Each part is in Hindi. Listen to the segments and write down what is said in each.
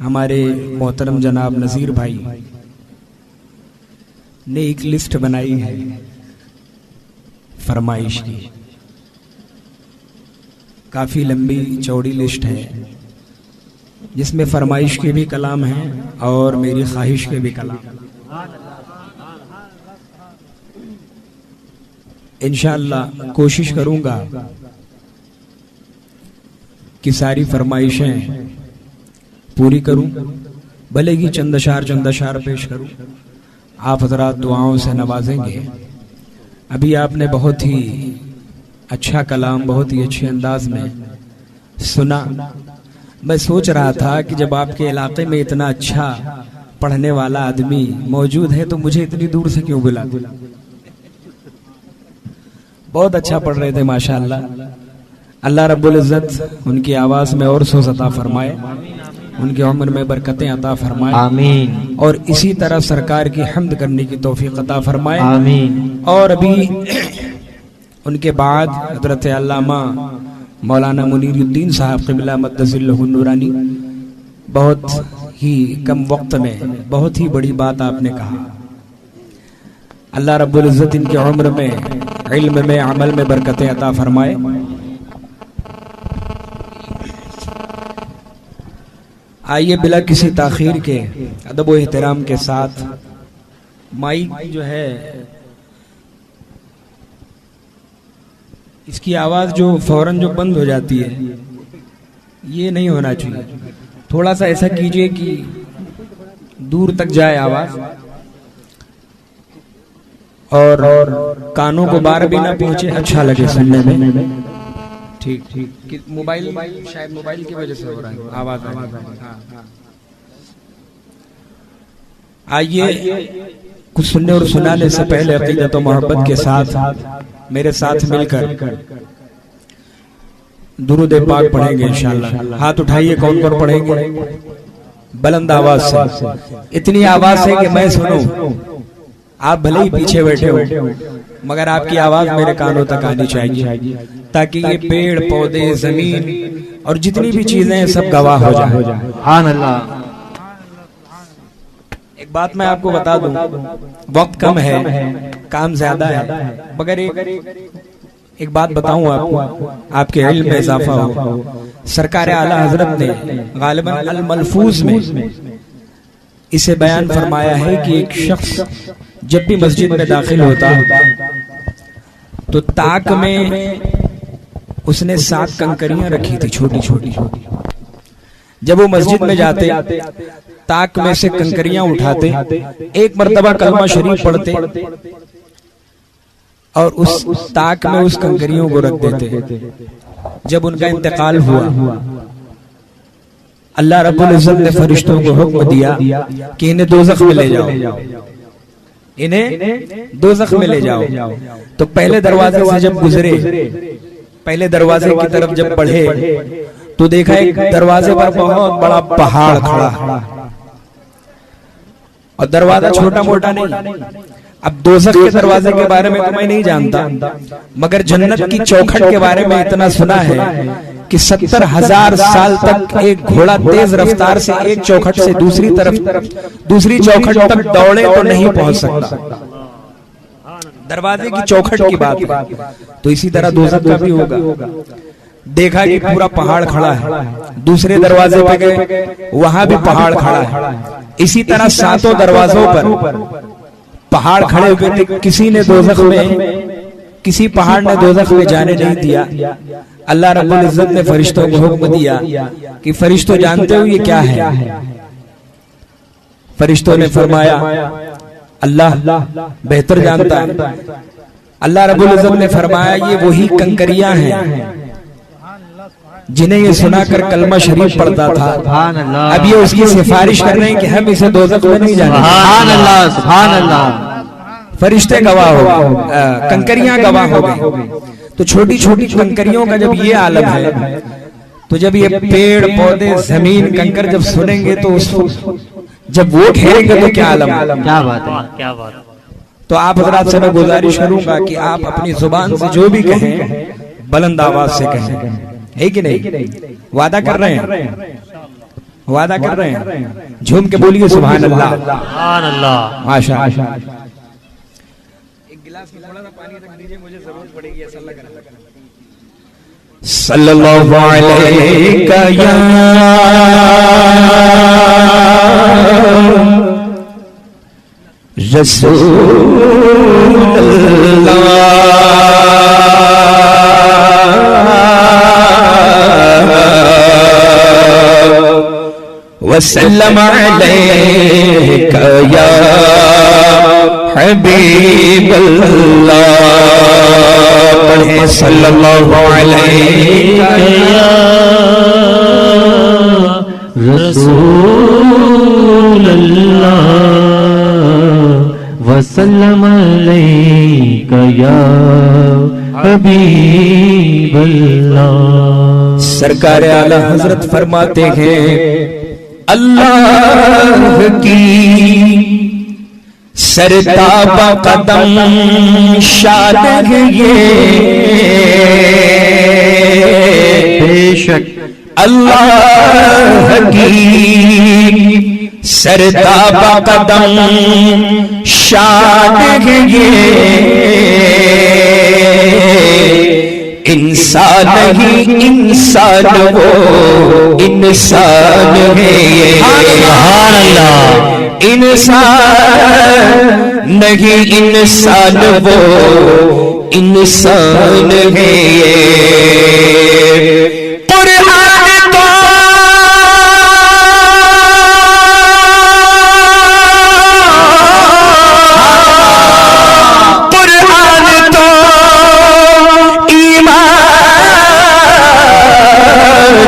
हमारे मोहतरम जनाब नज़ीर भाई ने एक लिस्ट बनाई है फरमाइश की। काफ़ी लंबी चौड़ी लिस्ट है जिसमें फरमाइश के भी कलाम हैं और मेरी ख्वाहिश के भी कलाम। इंशाअल्लाह कोशिश करूंगा कि सारी फरमाइशें पूरी करूं, भले ही चंद अशार पेश करूं। आप हज़रात दुआओं से नवाजेंगे। अभी आपने बहुत ही अच्छा कलाम बहुत ही अच्छे अंदाज में सुना। मैं सोच रहा था कि जब आपके इलाके में इतना अच्छा पढ़ने वाला आदमी मौजूद है तो मुझे इतनी दूर से क्यों बुला। बहुत अच्छा पढ़ रहे थे माशाअल्लाह। अल्लाह रब्बुल इज़्ज़त उनकी आवाज़ में और सोज़ अता फरमाए, उनकी उम्र में बरकतें अता फरमाए, आमीन। और इसी तरह सरकार की हम्द करने की तौफीक अता फरमाए, आमीन। और अभी उनके बाद हज़रत अल्लामा मौलाना मुनीरुद्दीन साहब क़िबला मद्दसिल्लहु नूरानी, बहुत ही कम वक्त में बहुत ही बड़ी बात आपने कहा। अल्लाह रब्बुल इज़्ज़त इनकी उम्र में, इल्म में, अमल में बरकतें अता फरमाए। आइए बिला किसी ताखीर के अदब व एहतराम के साथ माइक जो है इसकी आवाज़ जो फौरन जो बंद हो जाती है ये नहीं होना चाहिए। थोड़ा सा ऐसा कीजिए कि दूर तक जाए आवाज़ और कानों को बार भी ना पहुंचे, अच्छा लगे सुनने में। ठीक ठीक। मोबाइल शायद मोबाइल की वजह से हो रहा है आवाज़। आइए कुछ सुनने और सुनाने से पहले अक़ीदत और मोहब्बत के साथ मेरे साथ मिलकर दुरूद पाक पढ़ेंगे इंशाअल्लाह। हाथ उठाइए कौन कौन पढ़ेंगे बुलंद आवाज से। इतनी आवाज से कि मैं सुनूं। आप भले ही पीछे बैठे हो मगर आपकी आवाज मेरे कानों तक आनी चाहिए ताकि ये पेड़ पौधे जमीन और जितनी भी चीजें हैं सब गवाह हो जाए। सुभान अल्लाह। एक बात मैं आपको बता दूं, वक्त कम है, काम ज्यादा है, मगर एक बात बताऊं आपको, आपके इल्म में इजाफा हो। सरकार आला हजरत ने गालिबन अल मलफूज में इसे बयान फरमाया है कि एक शख्स जब भी मस्जिद में दाखिल होता तो ताक में उसने 7 कंकरियां रखी थी छोटी छोटी। जब वो मस्जिद में जाते ताक में से कंकरियां उठाते, एक मर्तबा कलमा शरीफ पढ़ते और उस ताक में उस कंकरियों को रख देते। जब उनका इंतकाल हुआ अल्लाह रब्बुल इज़्ज़त ने फरिश्तों को हुक्म दिया कि इन्हें दोज़ख में ले जाओ, इन्हें दोज़ख में ले जाओ। तो पहले दरवाजे से जब गुजरे, पहले दरवाजे की तरफ जब बढ़े तो देखा एक दरवाजे पर बहुत बड़ा पहाड़ खड़ा, और दरवाजा छोटा मोटा नहीं। अब दोज़ख के दरवाजे के बारे में तो मैं नहीं जानता, मगर जन्नत की चौखट के बारे में इतना सुना है कि 70,000 साल तक एक घोड़ा तेज रफ्तार से एक चौखट से दूसरी चौखट तक दौड़े तो नहीं पहुंच सकता। दरवाजे की चौखट की बात है, तो इसी तरह दोज़ख का भी होगा। देखा कि पूरा पहाड़ खड़ा है, दूसरे दरवाजे पे गए वहां भी पहाड़ खड़ा है। इसी तरह 7 दरवाजों पर पहाड़ खड़े हुए थे। किसी ने दोज़ख में, किसी पहाड़ ने दोज़ख में जाने नहीं दिया। अल्लाह रब्बुल इज़्ज़त ने फरिश्तों को हुक्म दिया कि फरिश्तों जानते हो ये क्या है? फरिश्तों ने फरमाया अल्लाह बेहतर जानता है। अल्लाह रब्बुल इज़्ज़त ने फरमाया ये वही कंकरियां हैं जिन्हें ये सुनाकर कलमा शरीफ पढ़ता था। अब ये उसकी सिफारिश कर रहे हैं कि हम इसे दोज़ख में नहीं जाने। सुभान अल्लाह, सुभान अल्लाह। फरिश्ते गवाह हो गए, कंकरियां गवाह हो गई। तो छोटी छोटी कंकरियों का जब ये आलम है तो जब ये पेड़ पौधे जमीन कंकर जब सुनेंगे तो उसको जब वो घेरेंगे तो क्या आलम, क्या बात है, क्या बात। तो आप हज़रात से मैं गुजारिश करूंगा कि आप अपनी जुबान से जो भी कहें बुलंद आवाज से कहें, है कि नहीं? वादा कर रहे हैं? वादा कर रहे हैं, झूम के बोलिए सुभान अल्लाह। सुभान अल्लाह। माशा एक गिलास में थोड़ा सा पानी रख दीजिए, मुझे जरूरत पड़ेगी ऐसा लग रहा है। सल्लल्लाहु अलैहि या रसूलल्लाह वसल्लम अलैका या हबीबल्लाह। पढ़े सल्लल्लाहु अलैका या रसूलल्लाह वसल्लम अलैका या हबीबल्लाह। सरकार आला हजरत फरमाते हैं अल्लाह की सरताबा कदम शान है ये, बेशक अल्लाह की सरताबा कदम शान है ये। इंसान ही इंसान वो इंसान है ये। सुभान अल्लाह। इंसान नहीं इंसान वो इंसान है ये। कुरान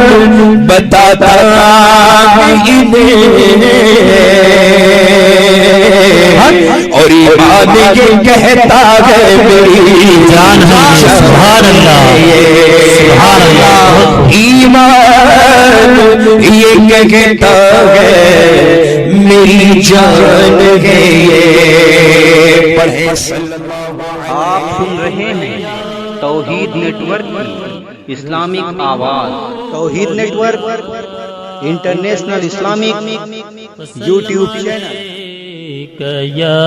तो बताता और ईमान ये कहता है मेरी जान है। सुभान अल्लाह। सुभान अल्लाह। ईमान ये कहता है मेरी जान है ये। पढ़े आप सुन रहे हैं तौहीद नेटवर्क की इस्लामिक आवाज। Tauheed network international Islamic YouTube channel. या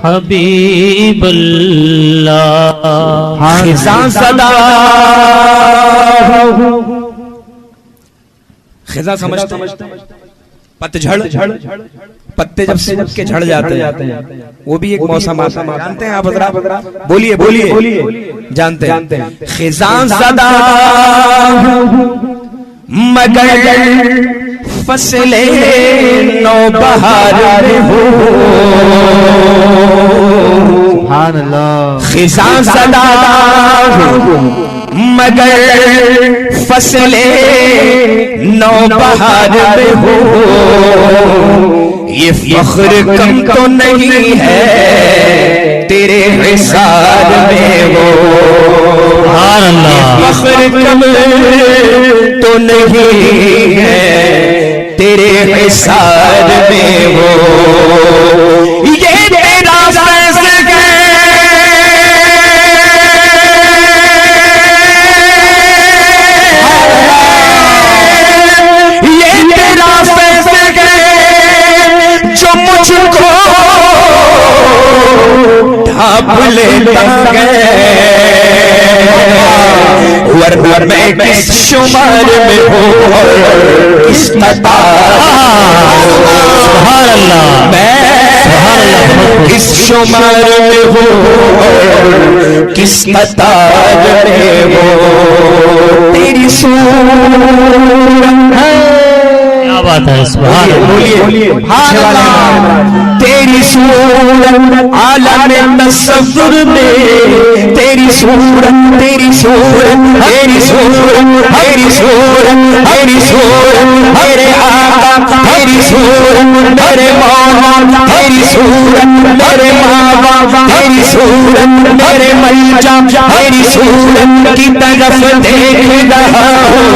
हबीबल्लाह। खिज़ां सदा खिज़ां समझते पतझड़, पत्ते जब सूख के झड़ जाते हैं वो भी एक मौसम आता है। जानते हैं आप हज़रात? बोलिए बोलिए जानते हैं। खिज़ां सदा मगर फसले नौबहार हो। सुभान अल्लाह। खिज़ां सदा मगर फसले नौबहार हो। ये फख्र कम तो नहीं है तेरे हिसार में वो। सुभान अल्लाह। फख्र कम तो नहीं है तेरे हिसार में वो। ये तेरा फैज़ है ढाप लेता गए वरना मैं किस शुमार में हूँ किस सुभान अल्लाह। मैं किस शुमार में हूँ किस कतार में हो। तेरी सूरत क्या बात है। सुभान अल्लाह। तेरी सूरत आलम तसव्वुर में तेरी सूरत तेरी सूरत तेरी सूरत तेरी सूरत तेरी सूरत मेरे आका तेरी सूरत मेरे मौला तेरी सूरत मेरे माँ बाप तेरी सूरत मेरे मल्जा तेरी सूरत की तरफ देख रहा हूँ।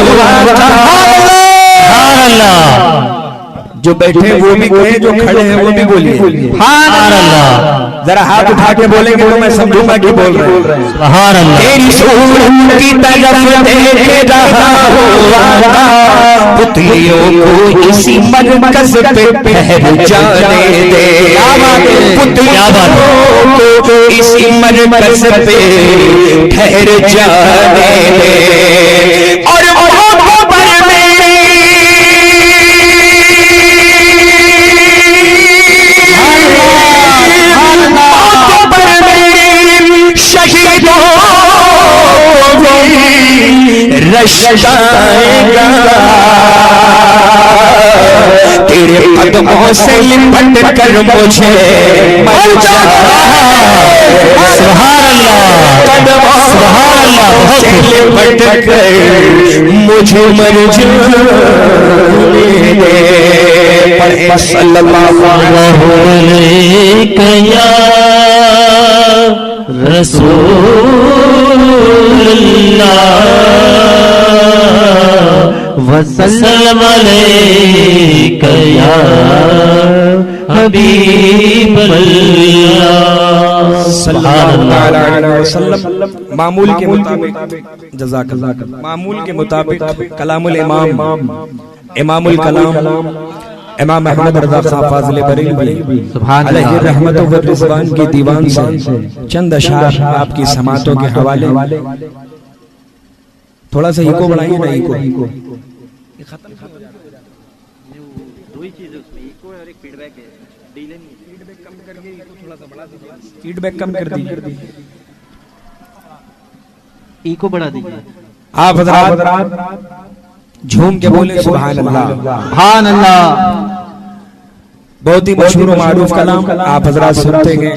जो बैठे वो भी कहे, जो खड़े हैं वो भी बोलिए सुभान अल्लाह। जरा हाथ उठा के बोलेंगे तो मैं समझूंगा कि बोल रहे हैं। सुभान अल्लाह। तेरी सूरत की तरफ देख रहा हूँ पुतलियों को इसी मरकज पे ठहर जाने दे, पुतलियों को इसी मरकज पे ठहर जाने दे। और रश्काएगा तेरे कदमों से लिपट कर मुझे मर जा। सुभान अल्लाह, सुभान अल्लाह, से लिपट कर मुझे मर जाने दे। पढ़े सल्लल्लाहु अलैहि या रसूलल्लाह वसल्लम अलैका या हबीबल्लाह सल्लल्लाहु अलैहि वसल्लम। मामूल के मुताबिक जज़ाकल्लाह, मामूल के मुताबिक कलामुल इमाम इमामुल कलाम इमाम अहमद रज़ा खां फाज़िल बरेलवी अलैहि रहमत व रिज़वान की दीवान से चंद अशआर आपकी समातों के हवाले। थोड़ा सा इको बढ़ाइए ना, इको फीडबैक कम कर दीजिए, इको बढ़ा दीजिए। आप हज़रात झूम के बोले सुभान अल्लाह, सुभान अल्लाह। बहुत ही मशहूर और मारूफ कलाम आप हज़रात सुनते हैं,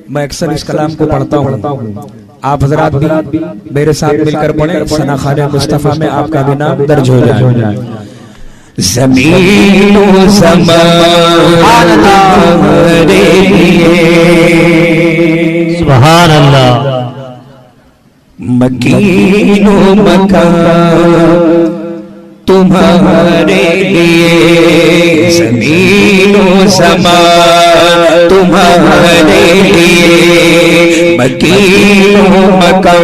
मैं अक्सर इस कलाम को पढ़ता हूँ। आप हज़रात भी मेरे साथ मिलकर पढ़े, सना खाने मुस्तफा में आपका भी नाम दर्ज हो जाए। ज़मीनो ज़माने सुभान अल्लाह, मकीनो मकान तुम्हारे लिए, ज़मीनो ज़मान तुम्हारे लिए, मकीनो मकान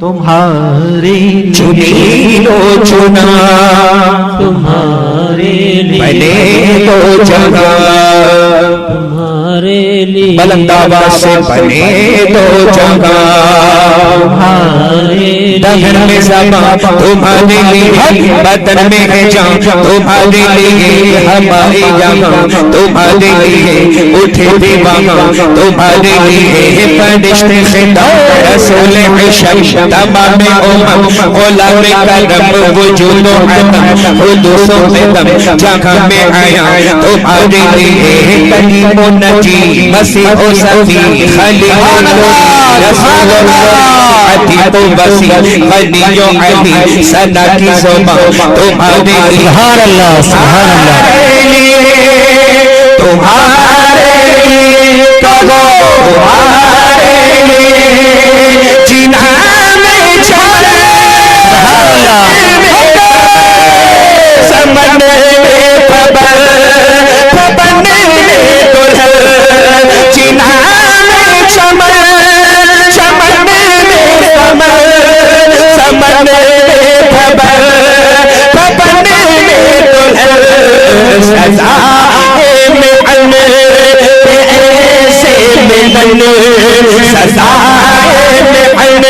तुम्हारे चुनीनो चुना तुम्हारे लिए, बने दो जगह तुम्हारे लिए, बुलंदाबा से बने दो जगह तुम्हारे दहर में ज़बां तुम्हारे लिए, बदन में है जान तुम्हारे लिए, हमारी जगह तुम्हारे लिए, उठे दीवाना तुम्हारे लिए, फरिश्ते ख़िदा रसूल इशक तमाम उम्मत औलाद करम वजूद अदम हुदूस क़दम जगह में आया तुम्हारे लिए, कलीम नजी मसीह सफ़ी खलीलुल्लाह रसूलुल्लाह अतीब बसी गनियो अली सना की ज़ुबान तुम्हारे लिए। सुभान अल्लाह, सुभान अल्लाह, तुम्हारे लिए कहो तुम्हारे लिए जीना में चले समझने में खबर खबरने में दुल्हन जीना में चमन चमनने में समझ समझने में खबर खबरने में दुल्हन सजा में अन्न ऐसे मिलन सजा में अन्न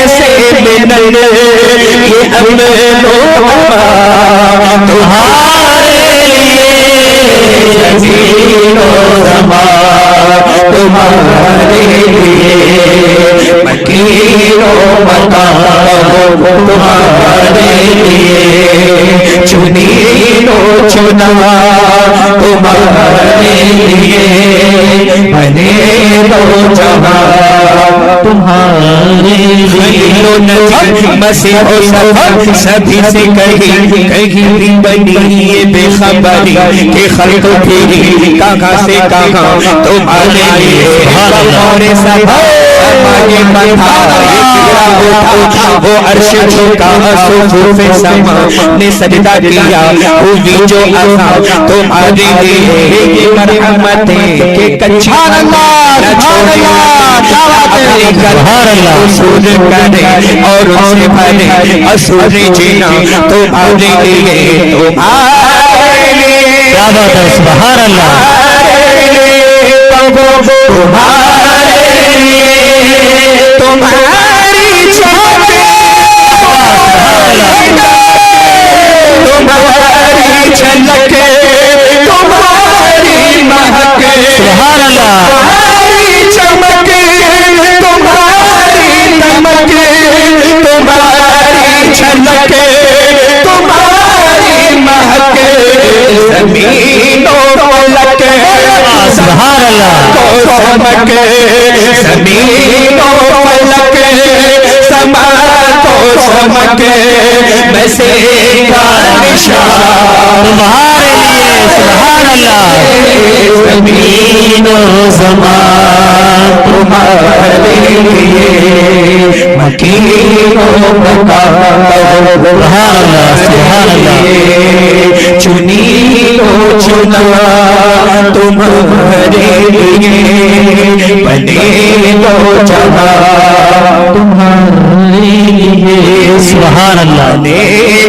ऐसे मिलन ये अमनो तुम्हारे लिए, ज़मीनो ज़मान तुम्हारे लिए, मकीनो मकान तुम्हारे लिए, चुनीनो चुना तुम्हारे लिए, बने दो जगह तुम्हारे लिए। मसीह सभी से कहीं कहीं भी बनी ये बेखबरी के खल्क फिरी कहाँ से कहाँ तुम्हारे लिए, और सब मांगे माथा वो अर्श झुका सुफे ने सजदा किया हुई जो असा तुम्हारे लिए ये मरहमतें के कच्चा सूर करे और उसे भरे असुरी जीना तुम्हारे लिए तुम्हारे लिए क्या बात है सुभान अल्लाह तुम्हारी चमके तुम्हारी झलके तुम्हारी महके सुभान अल्लाह तुम्हारी चमके तुम्हारी दमके तुम्हारी झलके तुम्हारी महके ज़मीनों फलके सुभान अल्लाह को चमके ज़मीनों फलके समा को चमके वैसे का निशान तुम्हारे लिए सुभान अल्लाह ज़मीनों ज़मान तुम्हारे लिए मकीनों सुभान अल्लाह सुभान अल्लाह चुनी लो चुना तुम्हारे लिए बने लो जहां तुम्हारे लिए सुभान अल्लाह बने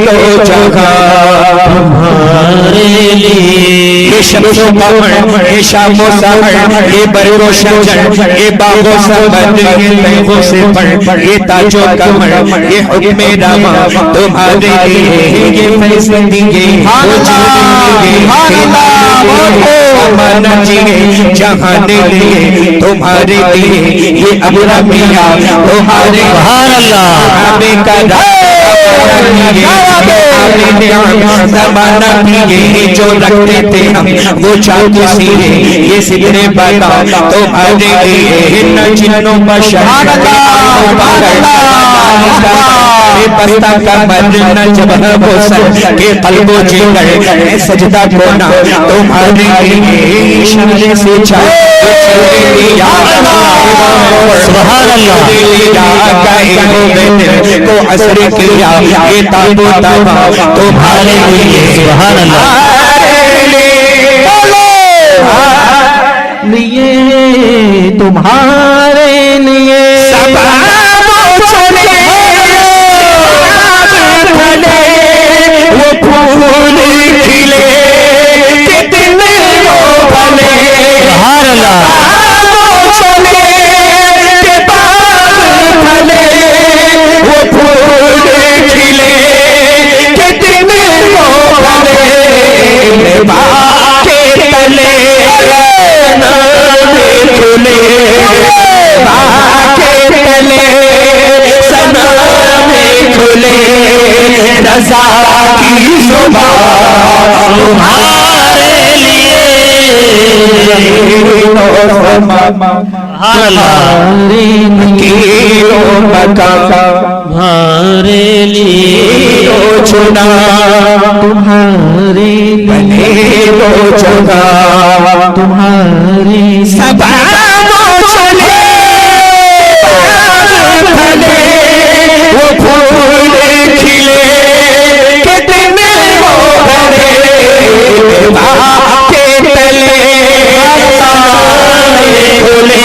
लो जहां तुम्हारे लिए ये शम्सो कमर ये शामो सहर ये बरगो शजर ये बागो समर ये तैगो से पढ़ ये ताजो कमर ये हुक्मे रामा तुम्हारे लिए ये फैसले ये माना जिए जहाने लिए तुम्हारे लिए ये अबरा मिया तुम्हारे सुभान अल्लाह हमें का जमाना ये जो रखते थे हम वो चाकू सीरे ये सिगरे बाता तुम्हारे लिए न जिन्नों बशर पस्ता का मरना जब वो सर के कल्बो जिगर सजदा कोना तुम्हारे लिए इशारे से सुभान अल्लाह को असर किया ये ताबो ताबा तुम्हारे लिए सुभान अल्लाह लिए तुम्हारे लिए वो फूल खिले कितने भले सुभान अल्लाह वो फूल खिले कितने भले बाके तले खुले बाके तले सना में खुले रज़ा की ज़ुबान तुम्हारे लिए सुभान अल्लाह कीरों मकाम तुम्हारे लिए चुना तुम्हारे बने लो जगह तुम्हारे सबा चले भले वो फूल खिले कितने वो भरे बाके तले खुले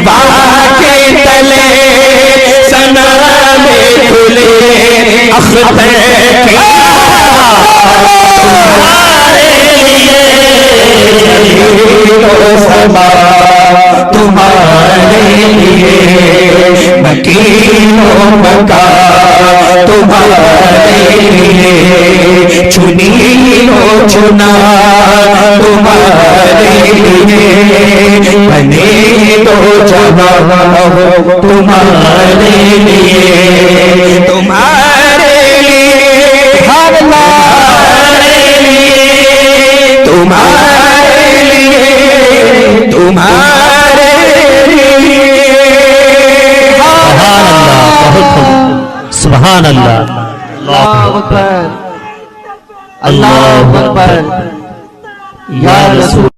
बाके तले सना में खुले अख्तर तुम्हारे लिए मकीनों मका तुम्हारे लिए चुनी लो चुना तुम्हारे लिए बने दो जहां तुम्हारे लिए तुम्हारे लिए तुम्हारे लिए तुम्हारे लिए तुम्हारे लिए सुभान अल्लाह अल्लाहु अकबर अल्लाहु अकबर या रसूल